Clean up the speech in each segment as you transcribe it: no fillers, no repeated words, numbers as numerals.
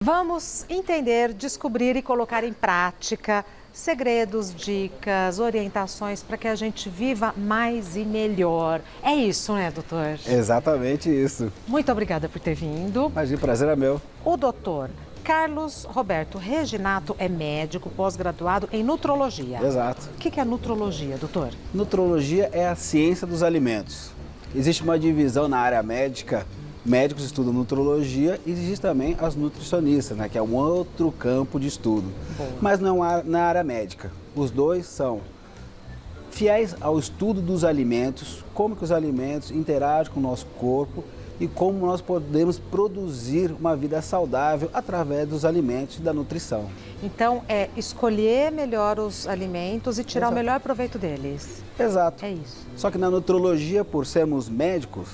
Vamos entender, descobrir e colocar em prática segredos, dicas, orientações para que a gente viva mais e melhor. É isso, né, doutor? Exatamente isso. Muito obrigada por ter vindo. Imagina, o prazer é meu. O doutor Carlos Roberto Reginato é médico pós-graduado em nutrologia. Exato. O que é nutrologia, doutor? Nutrologia é a ciência dos alimentos. Existe uma divisão na área médica, médicos estudam nutrologia, e existe também as nutricionistas, né, que é um outro campo de estudo. Boa. Mas não na área médica. Os dois são fiéis ao estudo dos alimentos, como que os alimentos interagem com o nosso corpo e como nós podemos produzir uma vida saudável através dos alimentos e da nutrição. Então, é escolher melhor os alimentos e tirar o melhor proveito deles. Exato. É isso. Só que na nutrologia, por sermos médicos,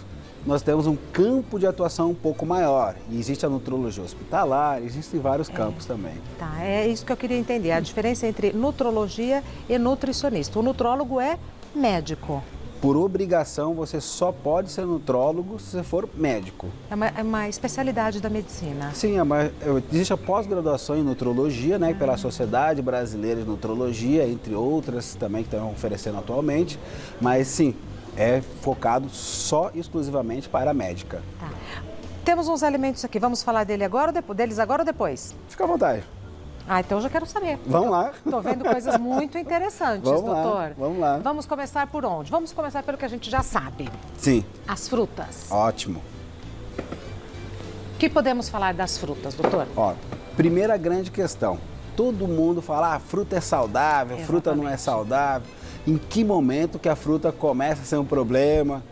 nós temos um campo de atuação um pouco maior. E existe a nutrologia hospitalar, existem vários campos também. Tá, é isso que eu queria entender, a diferença entre nutrologia e nutricionista. O nutrólogo é médico. Por obrigação, você só pode ser nutrólogo se você for médico. É uma especialidade da medicina. Sim, existe a pós-graduação em nutrologia, né, pela Sociedade Brasileira de Nutrologia, entre outras também que estão oferecendo atualmente. Mas sim, é focado só exclusivamente para a médica. Tá. Temos uns alimentos aqui, vamos falar deles agora ou depois? Fica à vontade. Ah, então eu já quero saber. Vamos lá. Estou vendo coisas muito interessantes, doutor. Vamos lá. Vamos começar por onde? Vamos começar pelo que a gente já sabe. Sim. As frutas. Ótimo. O que podemos falar das frutas, doutor? Ó, primeira grande questão. Todo mundo fala, fruta é saudável, fruta não é saudável. Em que momento que a fruta começa a ser um problema?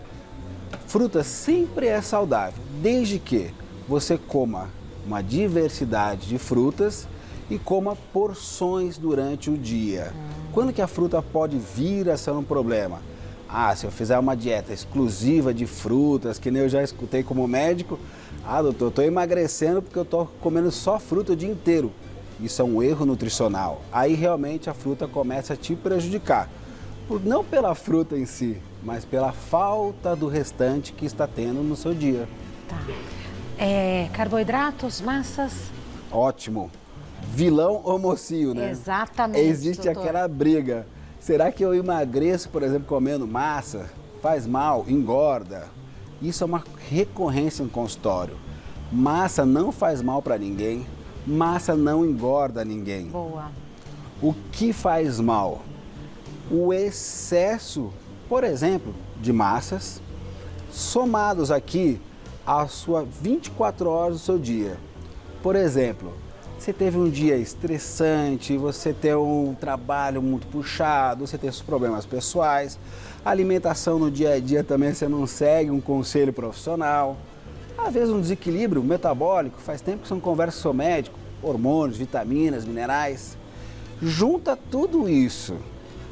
Fruta sempre é saudável, desde que você coma uma diversidade de frutas e coma porções durante o dia. Quando que a fruta pode vir a ser um problema? Ah, se eu fizer uma dieta exclusiva de frutas, que nem eu já escutei como médico, doutor, eu estou emagrecendo porque eu estou comendo só fruta o dia inteiro. Isso é um erro nutricional. Aí realmente a fruta começa a te prejudicar. Não pela fruta em si, mas pela falta do restante que está tendo no seu dia. Tá. Carboidratos, massas? Ótimo. Vilão ou mocinho, né? Exatamente, Existe doutor. aquela briga. Será que eu emagreço, por exemplo, comendo massa? Faz mal, engorda? Isso é uma recorrência no consultório. Massa não faz mal para ninguém, massa não engorda ninguém. Boa. O que faz mal? O excesso, por exemplo, de massas, somados aqui a sua 24 horas do seu dia. Por exemplo, você teve um dia estressante, você tem um trabalho muito puxado, você tem seus problemas pessoais, a alimentação no dia a dia também você não segue um conselho profissional, às vezes um desequilíbrio metabólico, faz tempo que você não conversa com o seu médico, hormônios, vitaminas, minerais. Junta tudo isso,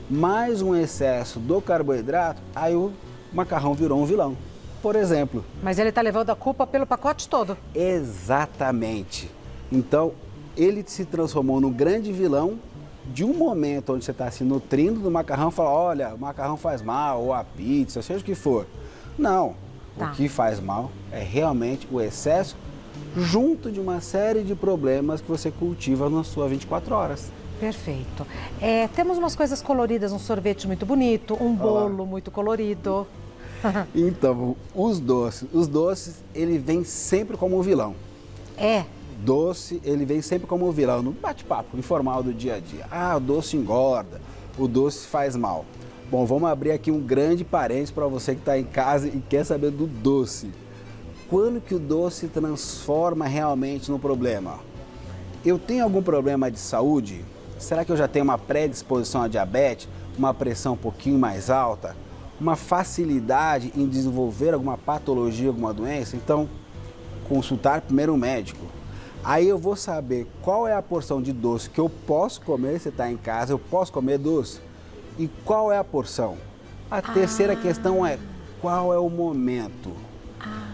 mais um excesso do carboidrato, aí o macarrão virou um vilão, por exemplo. Mas ele está levando a culpa pelo pacote todo. Exatamente. Então, ele se transformou no grande vilão de um momento onde você está se nutrindo do macarrão e fala, olha, o macarrão faz mal, ou a pizza, seja o que for. Não, Tá. O que faz mal é realmente o excesso junto de uma série de problemas que você cultiva na sua 24 horas. Perfeito. Temos umas coisas coloridas, um sorvete muito bonito, um bolo muito colorido. Então, os doces, ele vem sempre como um vilão. Doce, ele vem sempre como um vilão, no bate-papo informal do dia a dia. O doce engorda, o doce faz mal. Bom, vamos abrir aqui um grande parênteses para você que está em casa e quer saber do doce. Quando que o doce transforma realmente no problema? Eu tenho algum problema de saúde? Será que eu já tenho uma predisposição a diabetes, uma pressão um pouquinho mais alta, uma facilidade em desenvolver alguma patologia, alguma doença? Então, consultar primeiro um médico. Aí eu vou saber qual é a porção de doce que eu posso comer, você está em casa, eu posso comer doce. E qual é a porção? A terceira questão é, qual é o momento?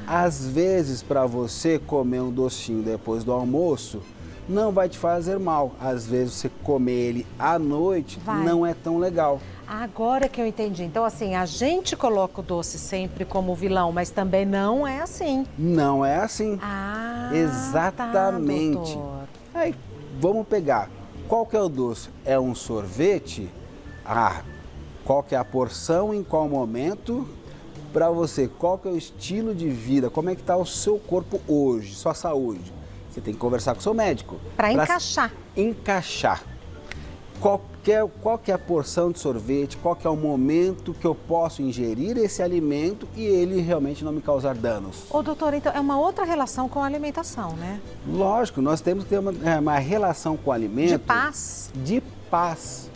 Às vezes, para você comer um docinho depois do almoço, não vai te fazer mal. Às vezes, você comer ele à noite não é tão legal. Agora que eu entendi. Então, assim, a gente coloca o doce sempre como vilão, mas também não é assim. Não é assim. Ah, Exatamente. Tá, doutor. Aí, vamos pegar. Qual que é o doce? É um sorvete? Ah, qual que é a porção, em qual momento? Para você, qual que é o estilo de vida? Como é que está o seu corpo hoje, sua saúde? Você tem que conversar com o seu médico. Para encaixar. Encaixar. Qual que é a porção de sorvete? Qual que é o momento que eu posso ingerir esse alimento e ele realmente não me causar danos? Ô, doutor, então é uma outra relação com a alimentação, né? Lógico, nós temos que ter uma relação com o alimento. De paz. De paz.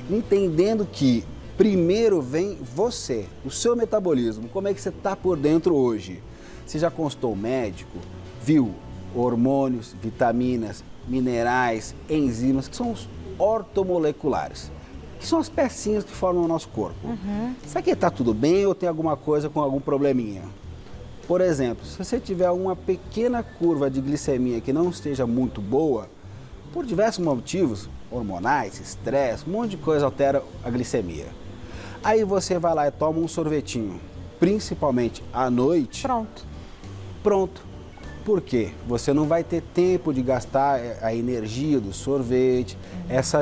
Entendendo que primeiro vem você, o seu metabolismo. Como é que você está por dentro hoje? Você já consultou o médico? Viu hormônios, vitaminas, minerais, enzimas, que são os ortomoleculares, que são as pecinhas que formam o nosso corpo. Será que está tudo bem ou tem alguma coisa com algum probleminha? Por exemplo, se você tiver uma pequena curva de glicemia que não esteja muito boa, por diversos motivos, hormonais, estresse, um monte de coisa altera a glicemia. Aí você vai lá e toma um sorvetinho, principalmente à noite. Pronto. Por quê? Você não vai ter tempo de gastar a energia do sorvete,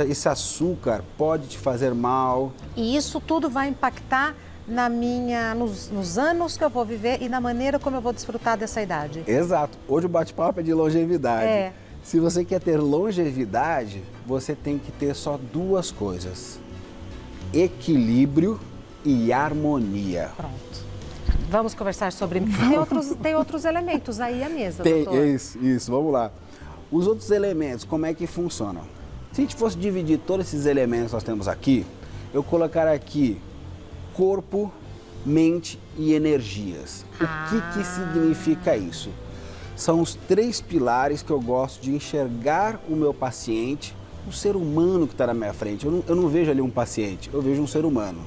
esse açúcar pode te fazer mal. E isso tudo vai impactar nos anos que eu vou viver e na maneira como eu vou desfrutar dessa idade. Exato. Hoje o bate-papo é de longevidade. Se você quer ter longevidade, você tem que ter só duas coisas: equilíbrio e harmonia. Pronto. Vamos conversar sobre... Tem outros elementos aí à mesa, doutor. Tem, isso, vamos lá. Os outros elementos, como é que funcionam? Se a gente fosse dividir todos esses elementos que nós temos aqui, eu colocar aqui corpo, mente e energias. O que significa isso? São os três pilares que eu gosto de enxergar o meu paciente, o ser humano que está na minha frente. Eu não vejo ali um paciente, eu vejo um ser humano.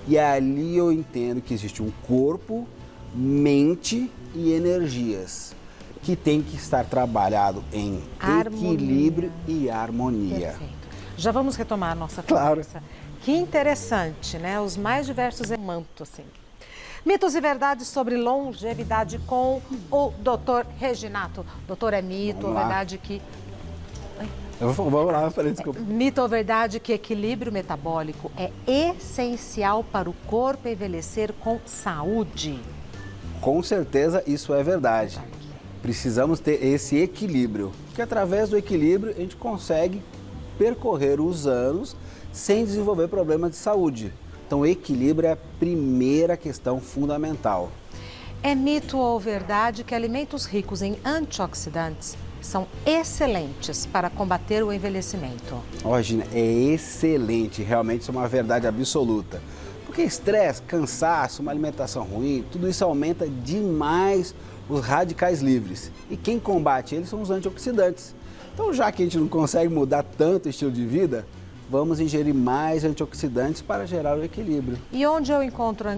E ali eu entendo que existe um corpo, mente e energias que tem que estar trabalhado em equilíbrio e harmonia. Perfeito. Já vamos retomar a nossa conversa. Que interessante, né? Os mais diversos mantos, assim. Mitos e verdades sobre longevidade com o doutor Reginato. Doutor, é mito ou verdade que... Vamos lá, falei, desculpa. Mito ou verdade que equilíbrio metabólico é essencial para o corpo envelhecer com saúde? Com certeza isso é verdade. Precisamos ter esse equilíbrio, porque através do equilíbrio a gente consegue percorrer os anos sem desenvolver problemas de saúde. Então, o equilíbrio é a primeira questão fundamental. É mito ou verdade que alimentos ricos em antioxidantes são excelentes para combater o envelhecimento? Ó, Gina, é excelente, realmente isso é uma verdade absoluta. Porque estresse, cansaço, uma alimentação ruim, tudo isso aumenta demais os radicais livres. E quem combate eles são os antioxidantes. Então, já que a gente não consegue mudar tanto o estilo de vida, vamos ingerir mais antioxidantes para gerar o equilíbrio. E onde eu encontro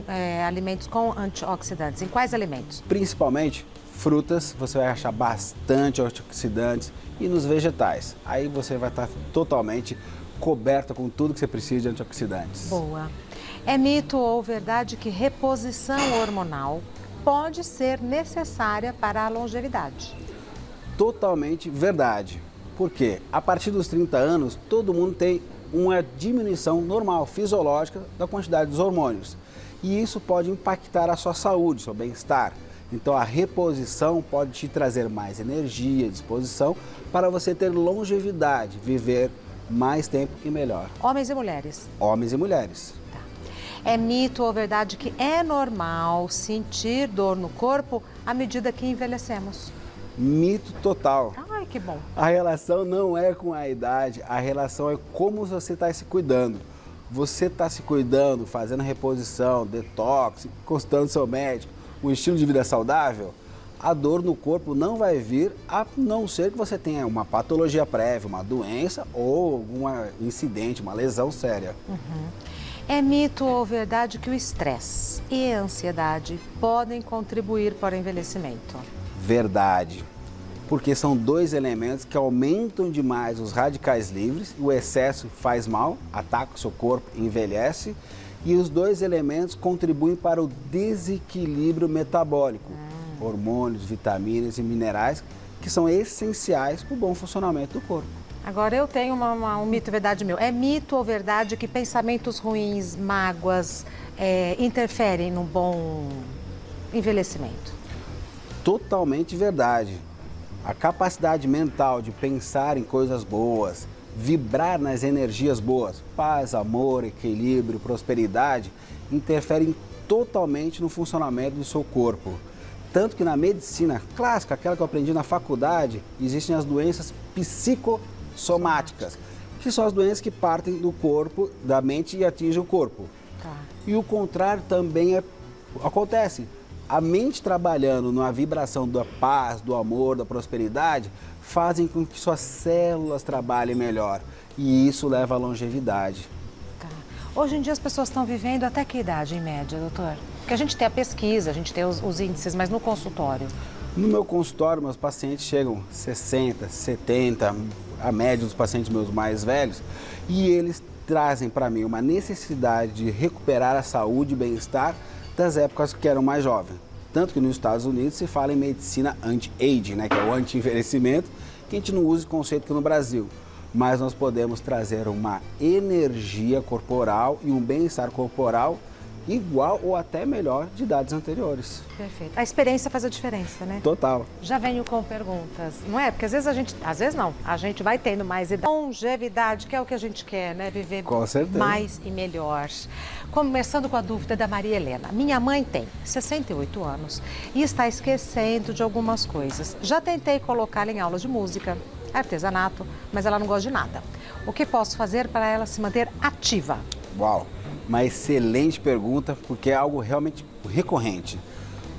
alimentos com antioxidantes? Em quais alimentos? Principalmente frutas, você vai achar bastante antioxidantes, e nos vegetais. Aí você vai estar totalmente coberta com tudo que você precisa de antioxidantes. Boa. É mito ou verdade que reposição hormonal pode ser necessária para a longevidade? Totalmente verdade. Por quê? A partir dos 30 anos, todo mundo tem uma diminuição normal, fisiológica, da quantidade dos hormônios. E isso pode impactar a sua saúde, seu bem-estar. Então, a reposição pode te trazer mais energia, disposição, para você ter longevidade, viver mais tempo e melhor. Homens e mulheres? Homens e mulheres. Tá. É mito ou verdade que é normal sentir dor no corpo à medida que envelhecemos? Mito total. Ai, que bom. A relação não é com a idade, a relação é como você está se cuidando. Você está se cuidando, fazendo reposição, detox, consultando seu médico, um estilo de vida saudável, a dor no corpo não vai vir, a não ser que você tenha uma patologia prévia, uma doença ou algum incidente, uma lesão séria. É mito ou verdade que o estresse e a ansiedade podem contribuir para o envelhecimento? Verdade, porque são dois elementos que aumentam demais os radicais livres, o excesso faz mal, ataca o seu corpo, envelhece, e os dois elementos contribuem para o desequilíbrio metabólico, hormônios, vitaminas e minerais que são essenciais para o bom funcionamento do corpo. Agora eu tenho um mito e verdade meu. É mito ou verdade que pensamentos ruins, mágoas, interferem no bom envelhecimento? Totalmente verdade. A capacidade mental de pensar em coisas boas, vibrar nas energias boas, paz, amor, equilíbrio, prosperidade, interferem totalmente no funcionamento do seu corpo. Tanto que na medicina clássica, aquela que eu aprendi na faculdade, existem as doenças psicossomáticas, que são as doenças que partem do corpo, da mente e atingem o corpo. Tá. E o contrário também acontece. A mente trabalhando na vibração da paz, do amor, da prosperidade, fazem com que suas células trabalhem melhor. E isso leva à longevidade. Tá. Hoje em dia as pessoas estão vivendo até que idade, em média, doutor? Porque a gente tem a pesquisa, a gente tem os índices, mas no consultório? No meu consultório, meus pacientes chegam 60, 70, a média dos pacientes meus mais velhos, e eles trazem para mim uma necessidade de recuperar a saúde e bem-estar das épocas que eram mais jovens. Tanto que nos Estados Unidos se fala em medicina anti-aging, né, que é o anti-envelhecimento, que a gente não usa o conceito que no Brasil. Mas nós podemos trazer uma energia corporal e um bem-estar corporal igual ou até melhor de idades anteriores. Perfeito. A experiência faz a diferença, né? Total. Já venho com perguntas, não é? Porque às vezes a gente vai tendo mais idade. Longevidade, que é o que a gente quer, né? Viver com certeza mais e melhor. Começando com a dúvida da Maria Helena. Minha mãe tem 68 anos e está esquecendo de algumas coisas. Já tentei colocá-la em aulas de música, artesanato, mas ela não gosta de nada. O que posso fazer para ela se manter ativa? Uau! Uma excelente pergunta, porque é algo realmente recorrente.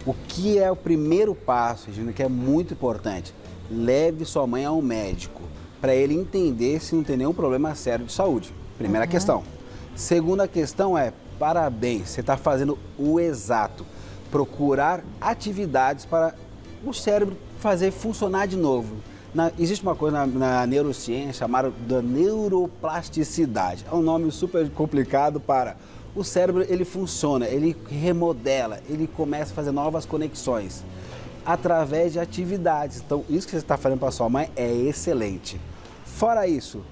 O que é o primeiro passo, Regina, que é muito importante? Leve sua mãe a um médico, para ele entender se não tem nenhum problema sério de saúde. Primeira questão. Segunda questão é, parabéns, você está fazendo o exato. Procurar atividades para o cérebro fazer funcionar de novo. Existe uma coisa na neurociência chamada da neuroplasticidade. É um nome super complicado para... O cérebro, ele funciona, ele remodela, ele começa a fazer novas conexões através de atividades. Então, isso que você está fazendo para sua mãe é excelente. Fora isso,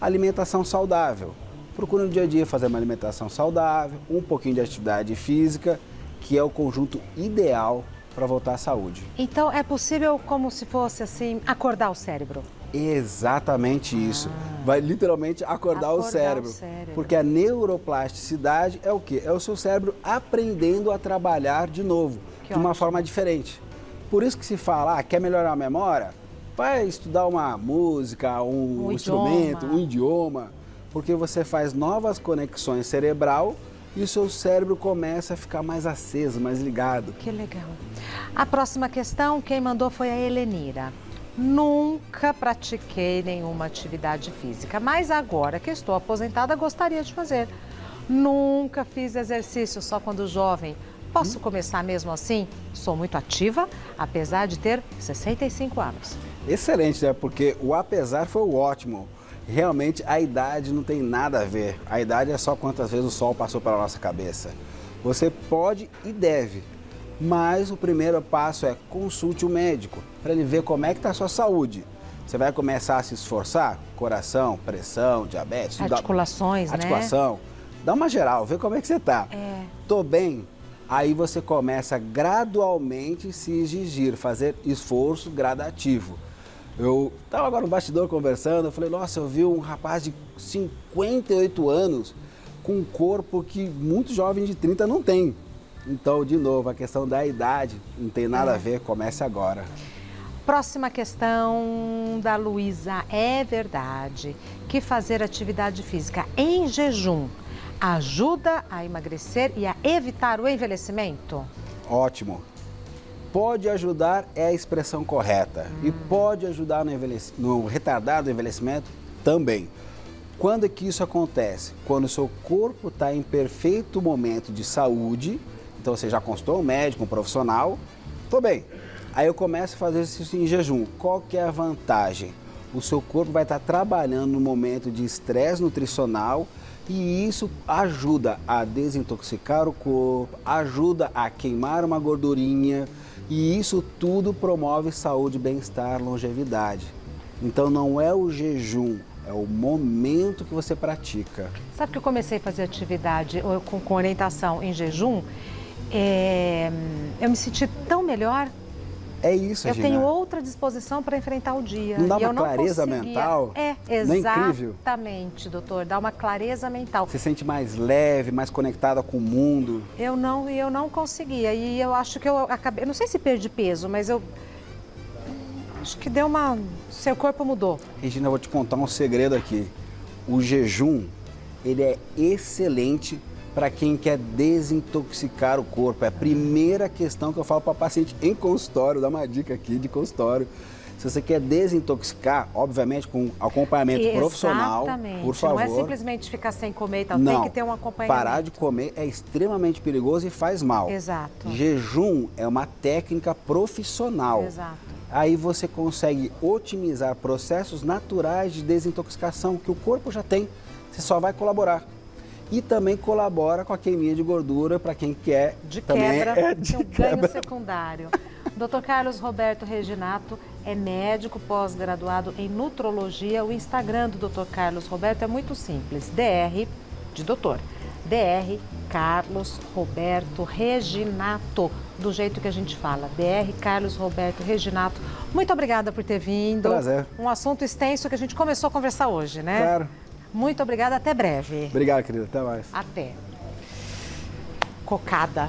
alimentação saudável. Procure no dia a dia fazer uma alimentação saudável, um pouquinho de atividade física, que é o conjunto ideal para voltar à saúde. Então é possível, como se fosse assim, acordar o cérebro? Exatamente isso. Vai literalmente acordar o cérebro. Porque a neuroplasticidade é o quê? É o seu cérebro aprendendo a trabalhar de novo, de uma forma diferente. Por isso que se fala, quer melhorar a memória? Vai estudar uma música, um instrumento, um idioma, porque você faz novas conexões cerebral e o seu cérebro começa a ficar mais aceso, mais ligado. Que legal. A próxima questão, quem mandou foi a Helenira. Nunca pratiquei nenhuma atividade física, mas agora que estou aposentada, gostaria de fazer. Nunca fiz exercício, só quando jovem. Posso começar mesmo assim? Sou muito ativa, apesar de ter 65 anos. Excelente, né? Porque o apesar foi o ótimo. Realmente a idade não tem nada a ver. A idade é só quantas vezes o sol passou pela nossa cabeça. Você pode e deve, mas o primeiro passo é consulte o médico para ele ver como é que está a sua saúde. Você vai começar a se esforçar? Coração, pressão, diabetes, articulações, articulação. Dá uma geral, vê como é que você está. Tô bem? Aí você começa gradualmente se exigir, fazer esforço gradativo. Eu estava agora no bastidor conversando, eu falei, nossa, eu vi um rapaz de 58 anos com um corpo que muitos jovens de 30 não têm. Então, de novo, a questão da idade não tem nada a ver, comece agora. Próxima questão da Luísa. É verdade que fazer atividade física em jejum ajuda a emagrecer e a evitar o envelhecimento? Ótimo. Pode ajudar é a expressão correta e pode ajudar no retardar do envelhecimento também. Quando é que isso acontece? Quando o seu corpo está em perfeito momento de saúde, então você já consultou um médico, um profissional, tô bem. Aí eu começo a fazer exercício em jejum. Qual que é a vantagem? O seu corpo vai estar trabalhando no momento de estresse nutricional E isso ajuda a desintoxicar o corpo, ajuda a queimar uma gordurinha e isso tudo promove saúde, bem-estar, longevidade. Então não é o jejum, é o momento que você pratica. Sabe que eu comecei a fazer atividade com orientação em jejum, eu me senti tão melhor. É isso, Eu Regina. tenho outra disposição para enfrentar o dia. Não dá e eu uma clareza mental? Não é incrível? Incrível? Exatamente, doutor. Dá uma clareza mental. Você se sente mais leve, mais conectada com o mundo? Eu não conseguia. E eu acho que eu acabei... Não sei se perdi peso, mas eu... Acho que deu uma... Seu corpo mudou. Regina, eu vou te contar um segredo aqui. O jejum, ele é excelente para quem quer desintoxicar o corpo. É a primeira questão que eu falo para paciente em consultório, dá uma dica aqui de consultório. Se você quer desintoxicar, obviamente com acompanhamento profissional, por favor. Não é simplesmente ficar sem comer e tal, não, tem que ter um acompanhamento. Parar de comer é extremamente perigoso e faz mal. Exato. Jejum é uma técnica profissional. Exato. Aí você consegue otimizar processos naturais de desintoxicação que o corpo já tem. Você só vai colaborar. E também colabora com a queiminha de gordura para quem quer. De também quebra, de um quebra. ganho secundário. Dr. Carlos Roberto Reginato é médico pós-graduado em nutrologia. O Instagram do Dr. Carlos Roberto é muito simples. DR de doutor. DR Carlos Roberto Reginato, do jeito que a gente fala. DR Carlos Roberto Reginato. Muito obrigada por ter vindo. Prazer. Um assunto extenso que a gente começou a conversar hoje, né? Claro. Muito obrigada, até breve. Obrigado, querida. Até mais. Até. Cocada.